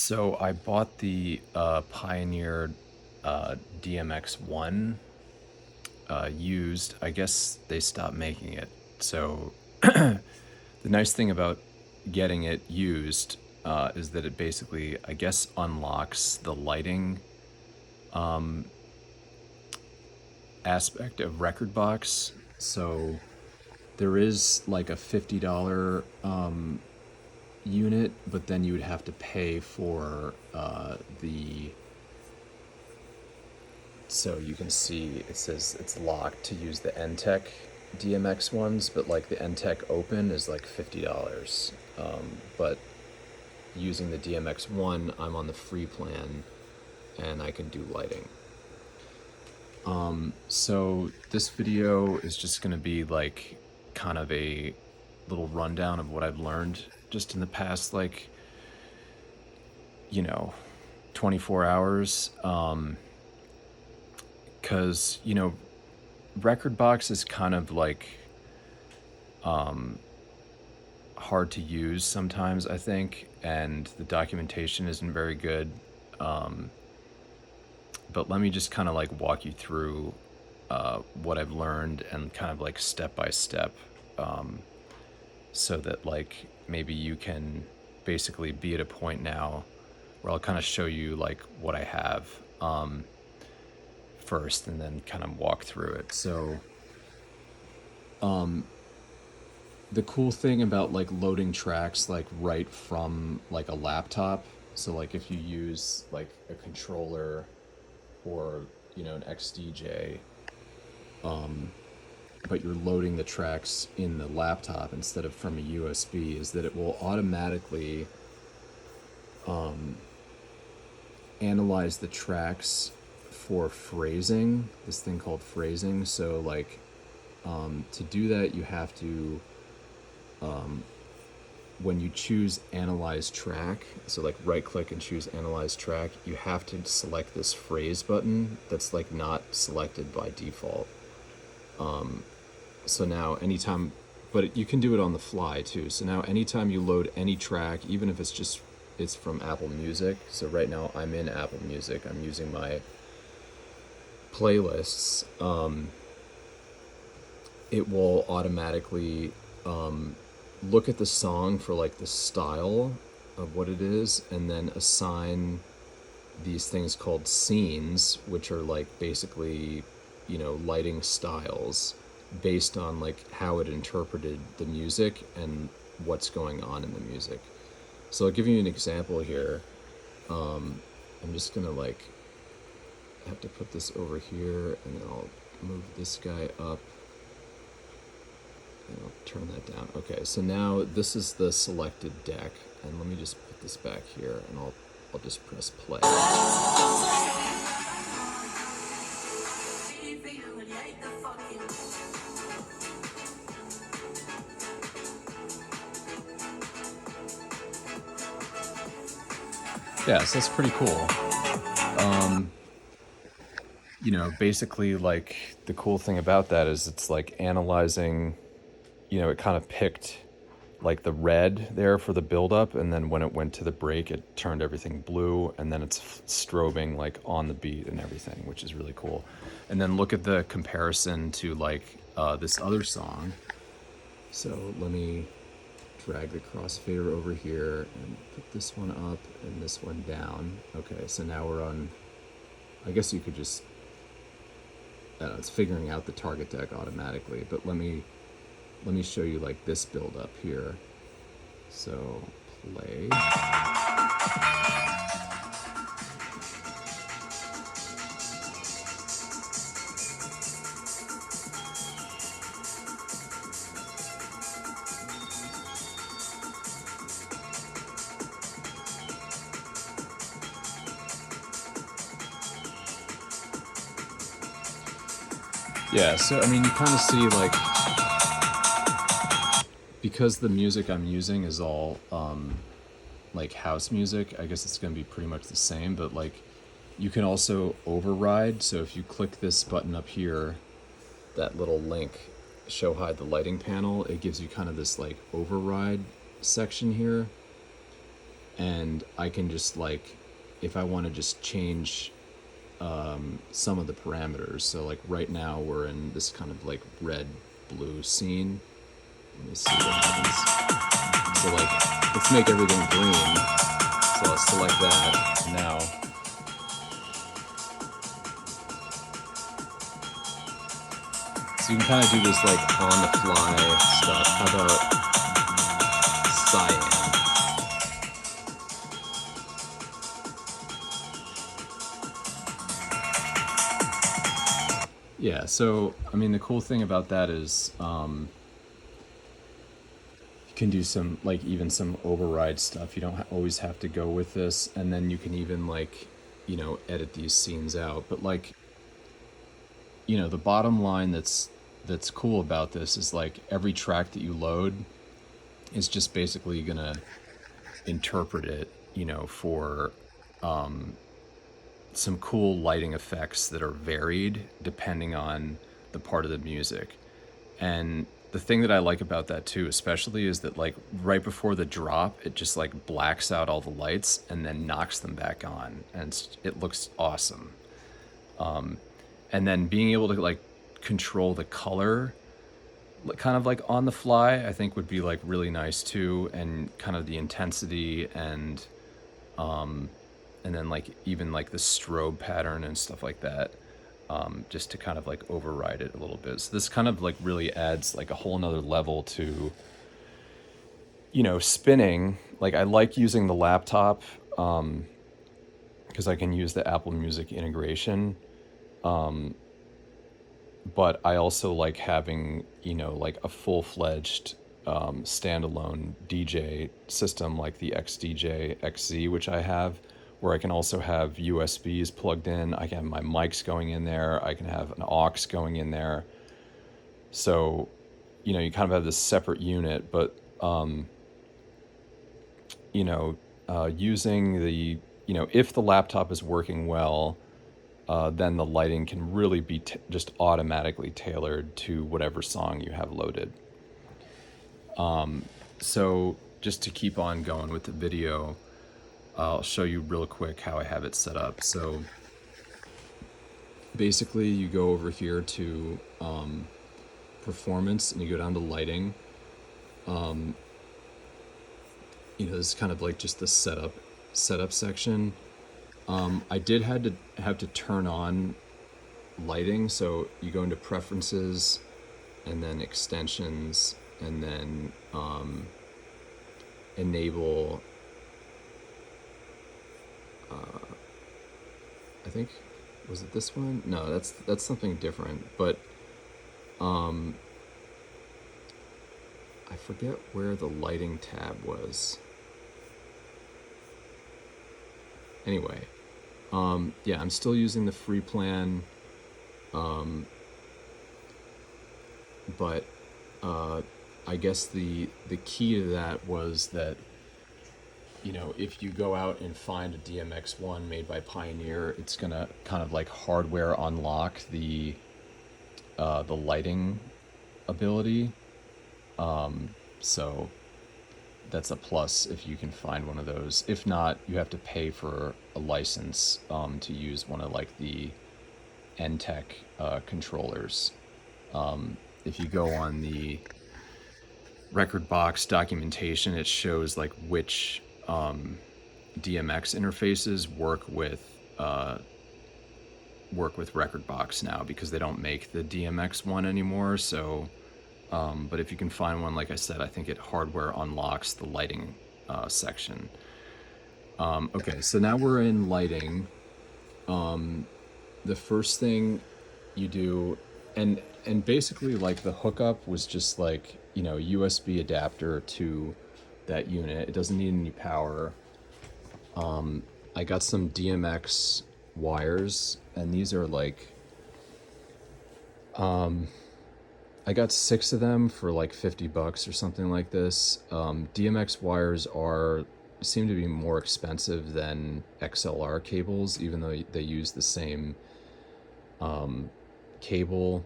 So I bought the Pioneer DMX1 used. I guess they stopped making it. So the nice thing about getting it used is that it basically, I guess, unlocks the lighting aspect of Rekordbox. So there is like a $50 unit, but then you would have to pay for the. So you can see it says it's locked to use the NTech DMX ones, but like the NTech Open is like $50. But using the DMX1, I'm on the free plan and I can do lighting. So this video is just going to be like kind of a little rundown of what I've learned just in the past, like, 24 hours. Because, Rekordbox is kind of like hard to use sometimes, I think, and the documentation isn't very good. But let me just kind of like walk you through what I've learned and kind of like step by step, so that like maybe you can basically be at a point now where I'll kind of show you like what I have first and then kind of walk through it. So the cool thing about like loading tracks like right from like a laptop, so like if you use like a controller or an XDJ, but you're loading the tracks in the laptop instead of from a USB, is that it will automatically analyze the tracks for phrasing, this thing called phrasing. So like to do that, you have to when you choose analyze track, so like right click and choose analyze track, you have to select this phrase button that's like not selected by default. So now anytime, but you can do it on the fly too. So now anytime you load any track, even if it's from Apple Music. So right now I'm in Apple Music. I'm using my playlists. It will automatically look at the song for like the style of what it is, and then assign these things called scenes, which are like basically, lighting styles based on like how it interpreted the music and what's going on in the music. So I'll give you an example here. I'm just gonna like have to put this over here, and then I'll move this guy up. And I'll turn that down. Okay, so now this is the selected deck, and let me just put this back here, and I'll just press play. Yeah, so that's pretty cool. Basically, like, the cool thing about that is it's like analyzing, it kind of picked like the red there for the buildup, and then when it went to the break, it turned everything blue, and then it's strobing like on the beat and everything, which is really cool. And then look at the comparison to like this other song. So let me drag the crossfader over here and put this one up and this one down. Okay, so now we're on, I guess you could just, I don't know, it's figuring out the target deck automatically, but let me show you like this build up here. So play. Yeah, so I mean, you kind of see like, because the music I'm using is all like house music, I guess it's going to be pretty much the same, but like you can also override. So if you click this button up here, that little link, show hide the lighting panel, it gives you kind of this like override section here. and I can just like, if I want to just change some of the parameters. So like right now we're in this kind of like red blue scene. Let me see what happens. So like, let's make everything green. So I'll select that. Now, so you can kind of do this like on the fly stuff. How about cyan? Yeah, so I mean, the cool thing about that is you can do some like even some override stuff. You don't always have to go with this, and then you can even like, edit these scenes out. But like, the bottom line that's cool about this is like every track that you load is just basically gonna interpret it, for some cool lighting effects that are varied depending on the part of the music. And the thing that I like about that too, especially, is that like right before the drop, it just like blacks out all the lights and then knocks them back on, and it looks awesome. And then being able to like control the color, kind of like on the fly, I think would be like really nice too, and kind of the intensity and then like even like the strobe pattern and stuff like that, just to kind of like override it a little bit. So this kind of like really adds like a whole nother level to, spinning. Like I like using the laptop because I can use the Apple Music integration, but I also like having, like a full-fledged standalone DJ system like the XDJ XZ, which I have, where I can also have USBs plugged in. I can have my mics going in there. I can have an aux going in there. So, you kind of have this separate unit, but, using the, if the laptop is working well, then the lighting can really be just automatically tailored to whatever song you have loaded. So just to keep on going with the video, I'll show you real quick how I have it set up. So basically you go over here to performance and you go down to lighting. This is kind of like just the setup section. I did have to turn on lighting, so you go into preferences and then extensions and then enable, I think, was it this one? No, that's something different, but I forget where the lighting tab was. Anyway, yeah, I'm still using the free plan, but I guess the key to that was that, if you go out and find a DMX1 made by Pioneer, it's gonna kind of like hardware unlock the lighting ability. So that's a plus if you can find one of those. If not, you have to pay for a license to use one of like the NTech controllers. If you go on the Rekordbox documentation, it shows like which DMX interfaces work with Rekordbox now, because they don't make the DMX1 anymore. So but if you can find one, like I said, I think it hardware unlocks the lighting section. Okay, so now we're in lighting. The first thing you do, and basically like the hookup was just like, USB adapter to that unit. It doesn't need any power. I got some DMX wires, and these are like, I got 6 of them for like $50 or something like this. DMX wires seem to be more expensive than XLR cables, even though they use the same cable.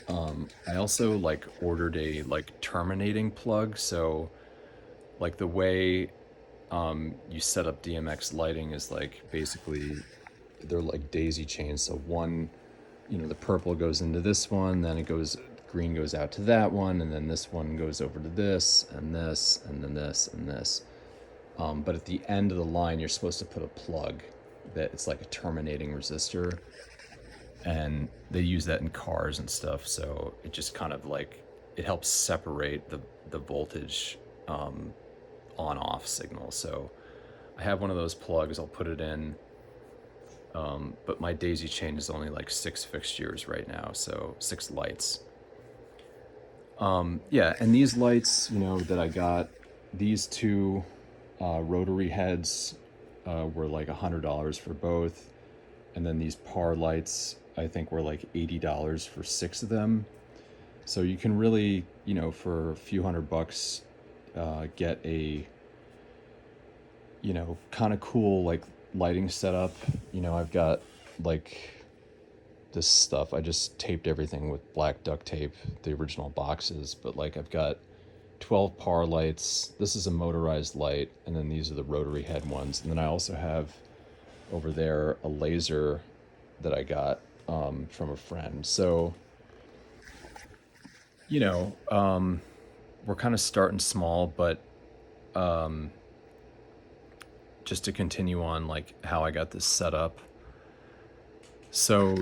I also like ordered a like terminating plug, so like the way you set up DMX lighting is like basically they're like daisy chains. So one, the purple goes into this one, then green goes out to that one, and then this one goes over to this, and this, and then this, and this. But at the end of the line, you're supposed to put a plug that it's like a terminating resistor. And they use that in cars and stuff. So it just kind of like, it helps separate the voltage on-off signal. So I have one of those plugs, I'll put it in. But my daisy chain is only like 6 fixtures right now, so 6 lights. Yeah, and these lights, that I got, these two rotary heads were like $100 for both. And then these par lights, I think were like $80 for 6 of them. So you can really, for a few $100, get a, kind of cool like lighting setup. I've got like this stuff. I just taped everything with black duct tape, the original boxes, but like I've got 12 par lights. This is a motorized light, and then these are the rotary head ones. And then I also have over there a laser that I got from a friend. So, we're kind of starting small, but just to continue on like how I got this set up. So,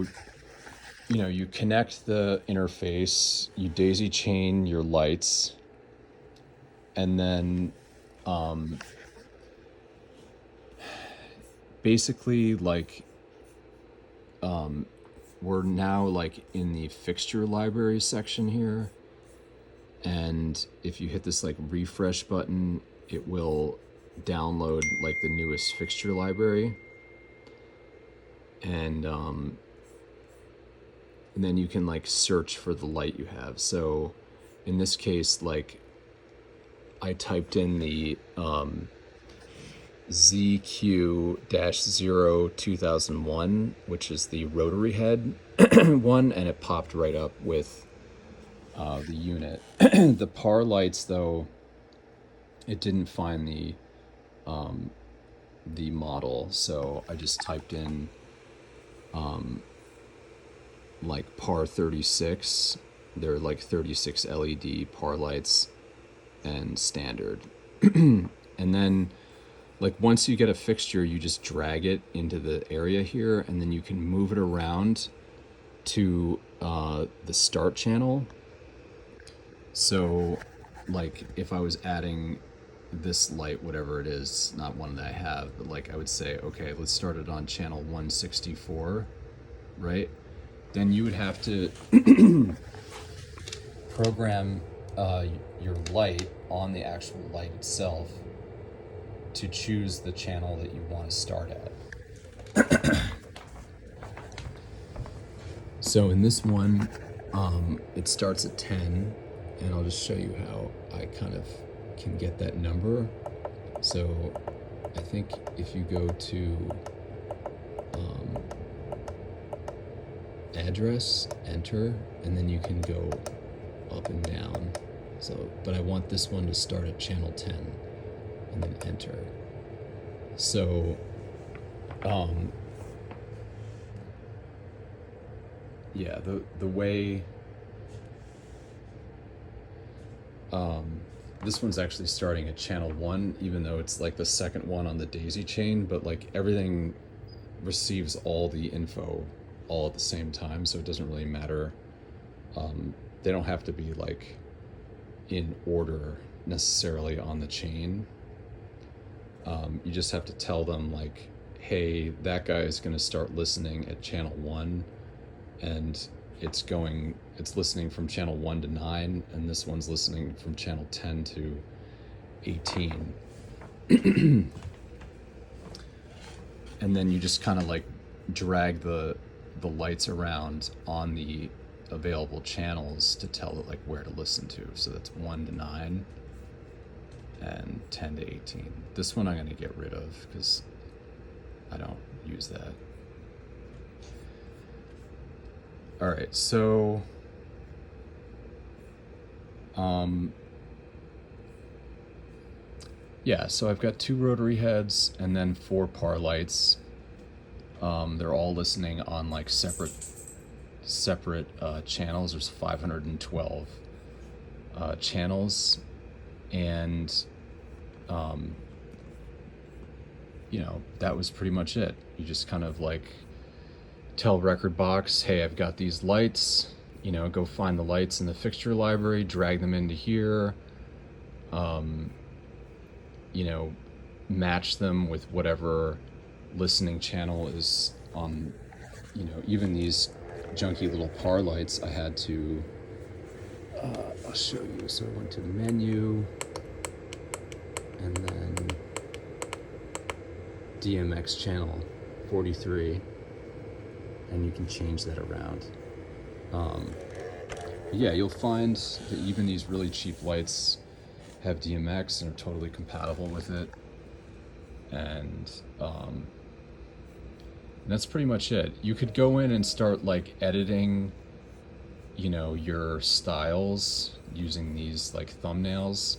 you connect the interface, you daisy chain your lights, and then basically like we're now like in the fixture library section here, and if you hit this like refresh button, it will download like the newest fixture library, and then you can like search for the light you have. So in this case, like I typed in the ZQ-0 2001, which is the rotary head one, and it popped right up with the unit. The par lights, though, it didn't find the model, so I just typed in like par 36. They're like 36 LED par lights and standard. And then like once you get a fixture, you just drag it into the area here, and then you can move it around to the start channel. So like if I was adding this light, whatever it is, not one that I have, but like I would say, okay, let's start it on channel 164, right? Then you would have to program your light on the actual light itself to choose the channel that you want to start at. So in this one, it starts at 10, and I'll just show you how I kind of can get that number. So I think if you go to address, enter, and then you can go up and down. So, but I want this one to start at channel 10, and then enter. So, yeah, the way, this one's actually starting at channel 1, even though it's like the second one on the daisy chain, but like everything receives all the info all at the same time, so it doesn't really matter. They don't have to be like in order necessarily on the chain. You just have to tell them like, hey, that guy is going to start listening at channel 1, and it's listening from channel 1 to 9, and this one's listening from channel 10 to 18. And then you just kind of like drag the lights around on the available channels to tell it like where to listen to. So that's 1 to 9 and 10 to 18. This one I'm going to get rid of because I don't use that. All right, so Yeah, so I've got 2 rotary heads and then 4 par lights. They're all listening on like separate channels. There's 512 channels, and that was pretty much it. You just kind of like tell Rekordbox, hey, I've got these lights. Go find the lights in the fixture library, drag them into here. Match them with whatever listening channel is on. Even these junky little par lights, I had to. I'll show you. So I went to menu, and then DMX channel 43, and you can change that around. Yeah, you'll find that even these really cheap lights have DMX and are totally compatible with it, and that's pretty much it. You could go in and start like editing, your styles using these like thumbnails,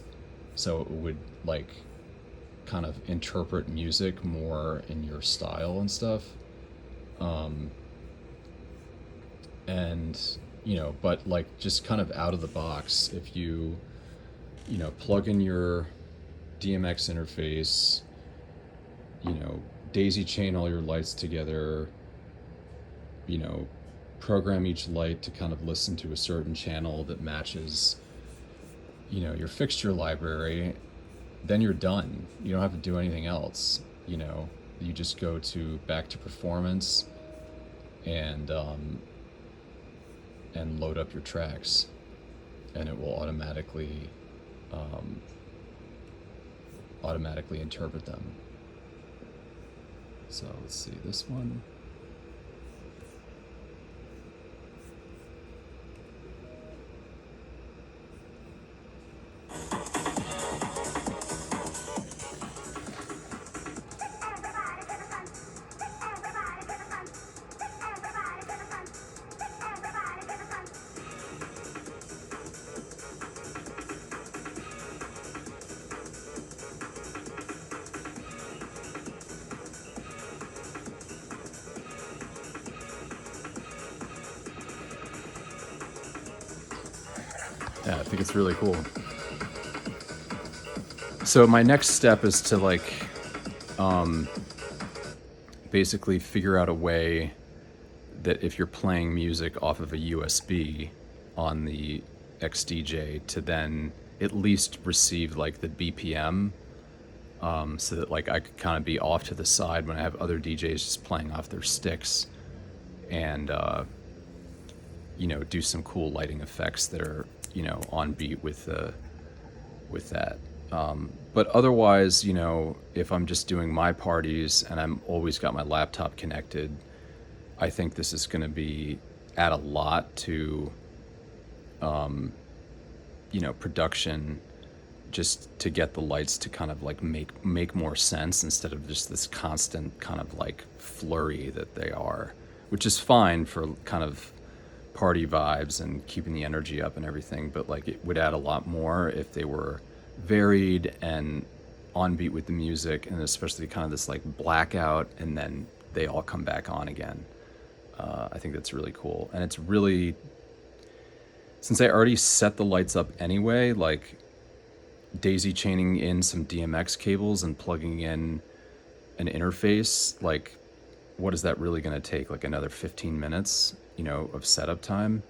so it would like kind of interpret music more in your style and stuff. And but like just kind of out of the box, if you plug in your DMX interface, daisy chain all your lights together, program each light to kind of listen to a certain channel that matches your fixture library, then you're done. You don't have to do anything else. You just go back to performance and load up your tracks, and it will automatically interpret them. So let's see this one. Yeah, I think it's really cool. So my next step is to like basically figure out a way that if you're playing music off of a USB on the XDJ, to then at least receive like the BPM, so that like I could kind of be off to the side when I have other DJs just playing off their sticks, and do some cool lighting effects that are on beat with that. But otherwise, if I'm just doing my parties and I'm always got my laptop connected, I think this is going to add a lot to production, just to get the lights to kind of like make more sense instead of just this constant kind of like flurry that they are, which is fine for kind of party vibes and keeping the energy up and everything, but like it would add a lot more if they were varied and on beat with the music, and especially kind of this like blackout and then they all come back on again. I think that's really cool. And it's really, since I already set the lights up anyway, like daisy chaining in some DMX cables and plugging in an interface, like what is that really going to take? Like another 15 minutes, of setup time.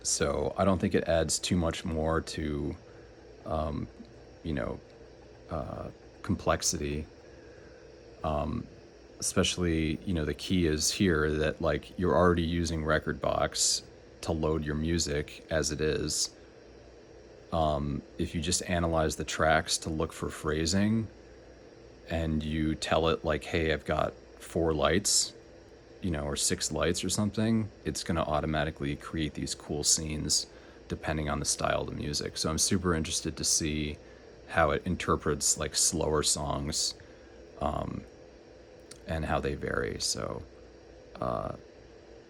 So I don't think it adds too much more to, complexity. Especially, the key is here that like you're already using Rekordbox to load your music as it is. If you just analyze the tracks to look for phrasing, and you tell it like, hey, I've got 4 lights, or 6 lights or something, it's going to automatically create these cool scenes depending on the style of the music. So I'm super interested to see how it interprets like slower songs, and how they vary. So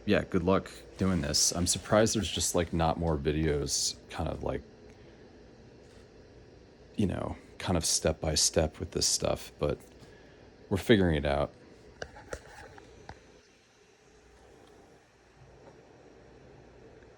yeah, good luck doing this. I'm surprised there's just like not more videos kind of like kind of step by step with this stuff, but we're figuring it out.